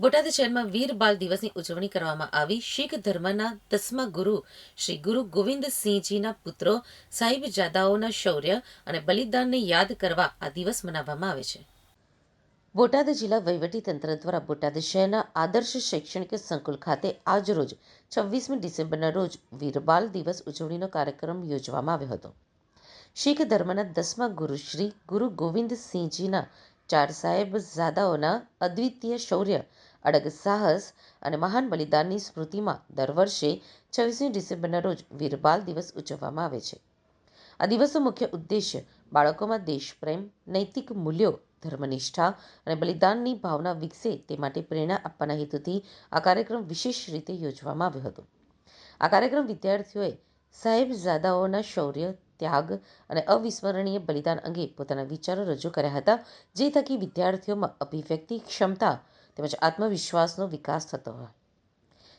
બોટાદ શહેરમાં વીર બાલ દિવસની ઉજવણી કરવામાં આવી। શીખ ધર્મના 10મા ગુરુ શ્રી ગુરુ ગોવિંદસિંહજીના પુત્રો સાહિબજાદાઓના શૌર્ય અને બલિદાનને યાદ કરવા આ દિવસ મનાવવામાં આવે છે। બોટાદ જિલ્લા વહીવટીતંત્ર દ્વારા બોટાદ શહેરના આદર્શ શૈક્ષણિક સંકુલ ખાતે આજરોજ 26મી ડિસેમ્બરના રોજ વીર બાલ દિવસ ઉજવણીનો કાર્યક્રમ યોજવામાં આવ્યો હતો। શીખ ધર્મના 10મા ગુરુ શ્રી ગુરુ ગોવિંદસિંહજીના 4 સાહેબજાદાઓના અદ્વિતીય શૌર્ય, અડગ સાહસ અને મહાન બલિદાનની સ્મૃતિમાં દર વર્ષે 26મી ડિસેમ્બરના રોજ વીર બાલ દિવસ ઉજવવામાં આવે છે। આ દિવસનો મુખ્ય ઉદ્દેશ્ય બાળકોમાં દેશપ્રેમ, નૈતિક મૂલ્યો, ધર્મનિષ્ઠા અને બલિદાનની ભાવના વિકસે તે માટે પ્રેરણા આપવાના હેતુથી આ કાર્યક્રમ વિશેષ રીતે યોજવામાં આવ્યો હતો। આ કાર્યક્રમ વિદ્યાર્થીઓએ સાહેબજાદાઓના શૌર્ય, ત્યાગ અને અવિસ્મરણીય બલિદાન અંગે પોતાના વિચારો રજૂ કર્યા હતા, જે થકી વિદ્યાર્થીઓમાં અભિવ્યક્તિ ક્ષમતા તેમજ આત્મવિશ્વાસનો વિકાસ થતો હોય।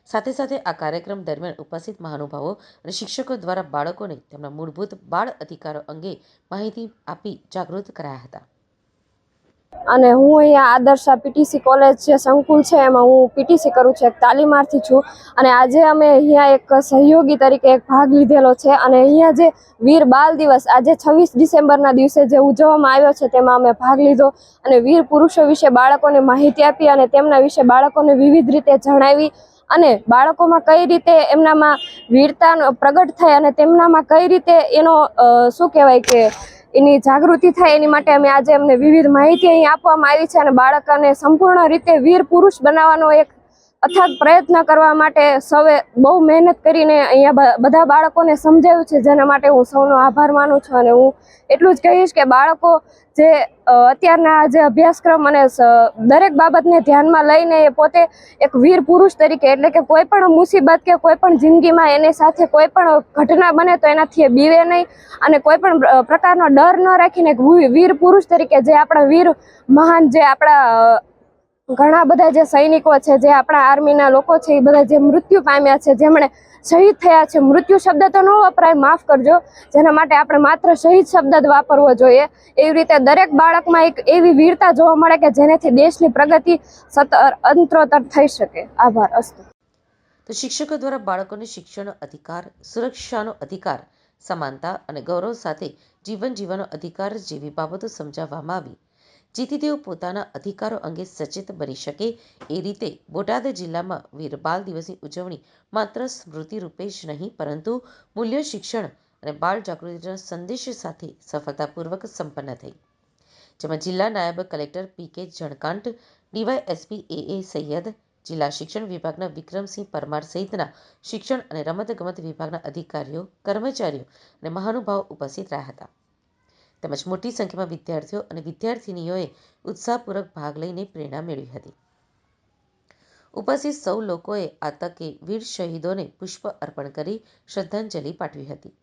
સાથે સાથે આ કાર્યક્રમ દરમિયાન ઉપસ્થિત મહાનુભાવો અને શિક્ષકો દ્વારા બાળકોને તેમના મૂળભૂત બાળ અધિકારો અંગે માહિતી આપી જાગૃત કરાયા હતા। અને હું અહીંયા આદર્શા પીટીસી કોલેજ જે સંકુલ છે એમાં હું પીટીસી કરું છું, એક તાલીમાર્થી છું। અને આજે અમે અહીંયા એક સહયોગી તરીકે એક ભાગ લીધેલો છે। અને અહીંયા જે વીર બાલ દિવસ આજે 26 ડિસેમ્બરના દિવસે જે ઉજવવામાં આવ્યો છે તેમાં અમે ભાગ લીધો અને વીર પુરુષો વિશે બાળકોને માહિતી આપી અને તેમના વિશે બાળકોને વિવિધ રીતે જણાવી અને બાળકોમાં કઈ રીતે એમનામાં વીરતા પ્રગટ થાય અને તેમનામાં કઈ રીતે એનો શું કહેવાય કે એની જાગૃતિ થાય એની માટે અમે આજે અમને વિવિધ માહિતી અહીં આપવામાં આવી છે। અને બાળકોને સંપૂર્ણ રીતે વીર પુરુષ બનાવવાનો એક અથાગ પ્રયત્ન કરવા માટે સૌએ બહુ મહેનત કરીને અહીંયા બધા બાળકોને સમજાવ્યું છે, જેના માટે હું સૌનો આભાર માનું છું। અને હું એટલું જ કહીશ કે બાળકો જે અત્યારના જે અભ્યાસક્રમ અને દરેક બાબતને ધ્યાનમાં લઈને એ પોતે એક વીર પુરુષ તરીકે, એટલે કે કોઈ પણ મુસીબત કે કોઈ પણ જિંદગીમાં એની સાથે કોઈ પણ ઘટના બને તો એનાથી એ બીવે નહીં અને કોઈ પણ પ્રકારનો ડર ન રાખીને વીર પુરુષ તરીકે જે આપણા વીર મહાન જે આપણા ઘણા બધા જે સૈનિકો છે, જે આપણા આર્મીના લોકો છે, એ બધા જે મૃત્યુ પામ્યા છે, જેમણે શહીદ થયા છે, મૃત્યુ શબ્દ તો ન વપરાય, માફ કરજો, જેના માટે આપણે માત્ર શહીદ શબ્દ જ વાપરવો જોઈએ। એવી રીતે દરેક બાળકમાં એક એવી વીરતા જોવા મળે કે જેનાથી દેશની પ્રગતિ અંતરોત્તર થઈ શકે। આભાર અસ્તુ। તો શિક્ષકો દ્વારા બાળકોને શિક્ષણનો અધિકાર, સુરક્ષાનો અધિકાર, સમાનતા અને ગૌરવ સાથે જીવન જીવવાનો અધિકાર જેવી બાબતો સમજાવવામાં આવી, જેથી તેઓ પોતાના અધિકારો અંગે સચેત બની શકે। એ રીતે બોટાદ જિલ્લામાં વીર બાલ દિવસની ઉજવણી માત્ર સ્મૃતિ રૂપે જ નહીં, પરંતુ મૂલ્ય શિક્ષણ અને બાળ જાગૃતિના સંદેશ સાથે સફળતાપૂર્વક સંપન્ન થઈ, જેમાં જિલ્લા નાયબ કલેક્ટર પી.કે. જણકાંટ, ડીવાયએસપી એ.એ. સૈયદ, જિલ્લા શિક્ષણ વિભાગના વિક્રમસિંહ પરમાર સહિતના શિક્ષણ અને રમતગમત વિભાગના અધિકારીઓ, કર્મચારીઓ અને મહાનુભાવો ઉપસ્થિત રહ્યા હતા, તેમજ મોટી સંખ્યામાં વિદ્યાર્થીઓ અને વિદ્યાર્થિનીઓએ ઉત્સાહપૂર્વક ભાગ લઈને પ્રેરણા મેળવી હતી। ઉપસ્થિત સૌ લોકોએ આ તકે વીર શહીદોને પુષ્પ અર્પણ કરી શ્રદ્ધાંજલિ પાઠવી હતી।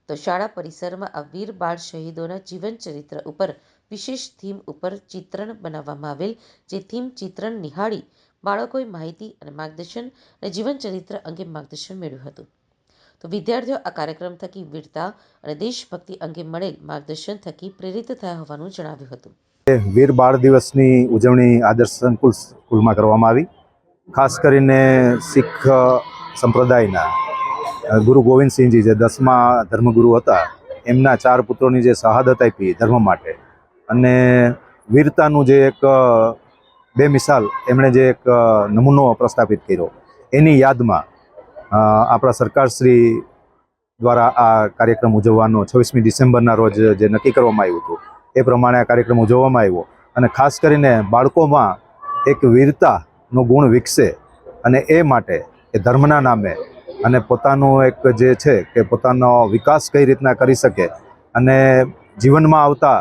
તો શાળા પરિસરમાં આ વીર બાળ શહીદોના જીવન ચરિત્ર ઉપર વિશેષ થીમ ઉપર ચિત્રણ બનાવવામાં આવેલ, જે થીમ ચિત્રણ નિહાળી બાળકોએ માહિતી અને માર્ગદર્શન અને જીવન ચરિત્ર અંગે માર્ગદર્શન મેળવ્યું હતું। તો વિદ્યાર્થીઓ આ કાર્યક્રમ થકી વીરતા અને દેશભક્તિ અંગે મળેલ માર્ગદર્શન થકી પ્રેરિત થયા હોવાનું જણાવ્યું હતું। વીર બાળ દિવસની ઉજવણી આદર્શ સંકુલ સ્કૂલમાં કરવામાં આવી। ખાસ કરીને શીખ સંપ્રદાયના ગુરુ ગોવિંદસિંહજી જે 10મા ધર્મગુરુ હતા, એમના 4 પુત્રોની જે શહાદત આપી ધર્મ માટે અને વીરતાનું જે એક બેમિસાલ એમણે જે એક નમૂનો પ્રસ્થાપિત કર્યો, એની યાદમાં આપણા સરકારશ્રી દ્વારા આ કાર્યક્રમ ઉજવવાનો 26મી ડિસેમ્બરના રોજ જે નક્કી કરવામાં આવ્યું હતું એ પ્રમાણે આ કાર્યક્રમ ઉજવવામાં આવ્યો। અને ખાસ કરીને બાળકોમાં એક વીરતાનો ગુણ વિકસે અને એ માટે એ ધર્મના નામે અને પોતાનું એક જે છે કે પોતાનો વિકાસ કઈ રીતના કરી શકે અને જીવનમાં આવતા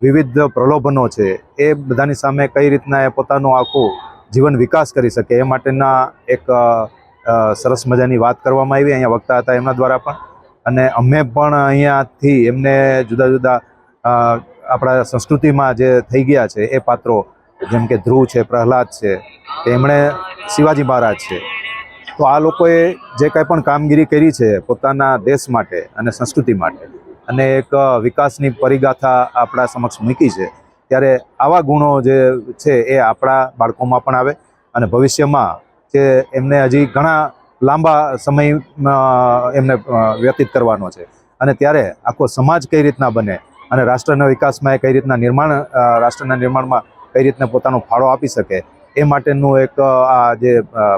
વિવિધ પ્રલોભનો છે એ બધાની સામે કઈ રીતના એ પોતાનું આખું જીવન વિકાસ કરી શકે એ માટેના એક સરસ મજાની વાત કરવામાં આવી। અહીંયા વક્તા હતા એમના દ્વારા પણ, અને અમે પણ અહીંયાથી એમને જુદા જુદા આપણા સંસ્કૃતિમાં જે થઈ ગયા છે એ પાત્રો, જેમ કે ધ્રુવ છે, પ્રહલાદ છે, એમણે શિવાજી મહારાજ છે, તો આ લોકોએ જે કંઈ પણ કામગીરી કરી છે પોતાના દેશ માટે અને સંસ્કૃતિ માટે અને એક વિકાસની પરિગાથા આપણા સમક્ષ મૂકી છે, ત્યારે આવા ગુણો જે છે એ આપણા બાળકોમાં પણ આવે અને ભવિષ્યમાં જે એમને હજી ઘણા લાંબા સમય એમને વ્યતીત કરવાનો છે. અને ત્યારે આખો સમાજ કઈ રીતના બને અને રાષ્ટ્રના વિકાસમાં એ કઈ રીતના રાષ્ટ્રના નિર્માણમાં કઈ રીતના પોતાનો ફાળો આપી શકે એ માટેનું એક આ જે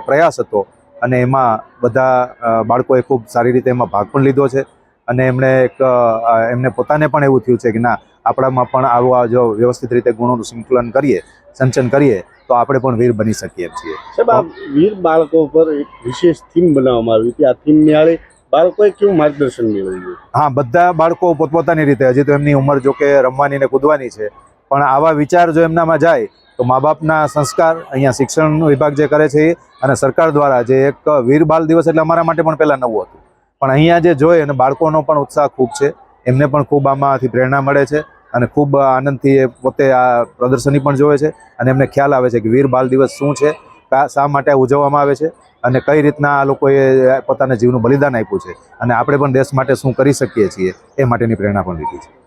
પ્રયાસ હતો અને એમાં બધા બાળકોએ ખૂબ સારી રીતે એમાં ભાગ પણ લીધો છે. અને એમને પોતાને પણ એવું થયું છે કે ના, આપણામાં પણ આવા જો વ્યવસ્થિત રીતે ગુણોનું સંકલન કરીએ, સિંચન કરીએ તો આપણે પણ વીર બની શકીએ છીએ. સાહેબ, આ વીર બાળકો પર એક વિશેષ થીમ બનાવવામાં આવી હતી. આ થીમ નિહાળે બાળકોએ કેવું માર્ગદર્શન મેળવ્યું? હા, બધા બાળકો પોતપોતાની રીતે, હજી તો એમની ઉંમર જો કે રમવાની ને કૂદવાની છે, પણ આવા વિચાર જો એમનામાં જાય તો મા બાપના સંસ્કાર, અહીંયા શિક્ષણ વિભાગ જે કરે છે અને સરકાર દ્વારા જે એક વીર બાલ દિવસ, એટલે અમારા માટે પણ પહેલાં નવું હતું, પણ અહીંયા જે જોઈ અને બાળકોનો પણ ઉત્સાહ ખૂબ છે. એમને પણ ખૂબ આમાંથી પ્રેરણા મળે છે અને ખૂબ આનંદથી એ પોતે આ પ્રદર્શની પણ જોવે છે અને એમને ખ્યાલ આવે છે કે વીર બાલ દિવસ શું છે, શા માટે ઉજવવામાં આવે છે અને કઈ રીતના આ લોકોએ પોતાના જીવનું બલિદાન આપ્યું છે અને આપણે પણ દેશ માટે શું કરી શકીએ છીએ એ માટેની પ્રેરણા પણ લીધી છે.